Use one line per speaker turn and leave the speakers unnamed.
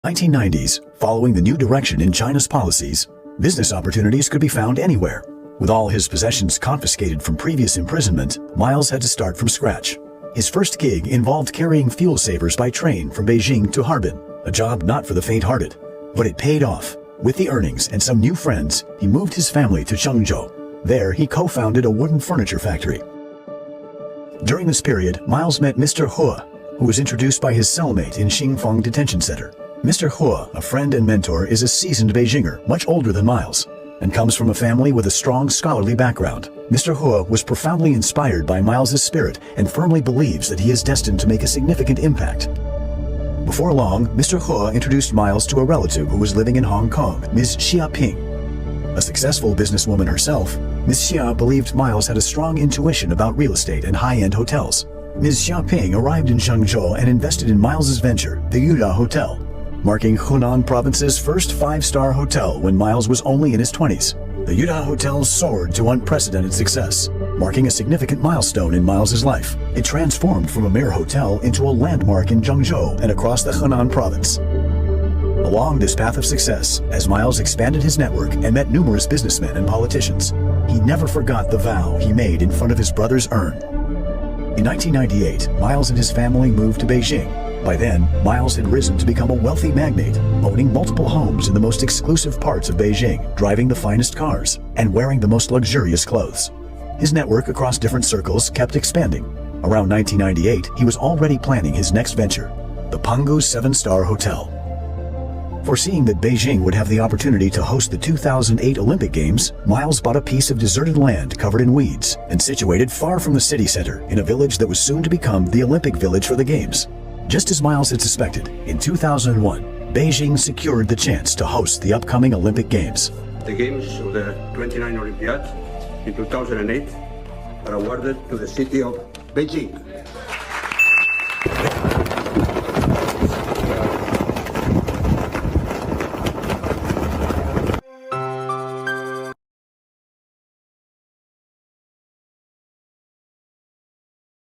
1990s, following the new direction in China's policies, business opportunities could be found anywhere. With all his possessions confiscated from previous imprisonment, Miles had to start from scratch. His first gig involved carrying fuel savers by train from Beijing to Harbin, a job not for the faint-hearted. But it paid off. With the earnings and some new friends, he moved his family to Chengzhou. There, he co-founded a wooden furniture factory. During this period, Miles met Mr. Hua, who was introduced by his cellmate in Xingfang Detention Center. Mr. Hua, a friend and mentor, is a seasoned Beijinger, much older than Miles, and comes from a family with a strong scholarly background. Mr. Hua was profoundly inspired by Miles's spirit and firmly believes that he is destined to make a significant impact. Before long, Mr. Hua introduced Miles to a relative who was living in Hong Kong, Ms. Xia Ping. A successful businesswoman herself, Ms. Xia believed Miles had a strong intuition about real estate and high-end hotels. Ms. Xia Ping arrived in Chengzhou and invested in Miles's venture, the Yuda Hotel, marking Hunan Province's first 5-star hotel when Miles was only in his 20s. The Yuda Hotel soared to unprecedented success, marking a significant milestone in Miles's life. It transformed from a mere hotel into a landmark in Zhengzhou and across the Hunan Province. Along this path of success, as Miles expanded his network and met numerous businessmen and politicians, he never forgot the vow he made in front of his brother's urn. In 1998, Miles and his family moved to Beijing. By then, Miles had risen to become a wealthy magnate, owning multiple homes in the most exclusive parts of Beijing, driving the finest cars, and wearing the most luxurious clothes. His network across different circles kept expanding. Around 1998, he was already planning his next venture, the Pangu 7-star Hotel. Foreseeing that Beijing would have the opportunity to host the 2008 Olympic Games, Miles bought a piece of deserted land covered in weeds and situated far from the city center in a village that was soon to become the Olympic Village for the Games. Just as Miles had suspected, in 2001, Beijing secured the chance to host the upcoming Olympic Games.
The Games of the 29th Olympiad in 2008 are awarded to the city of Beijing.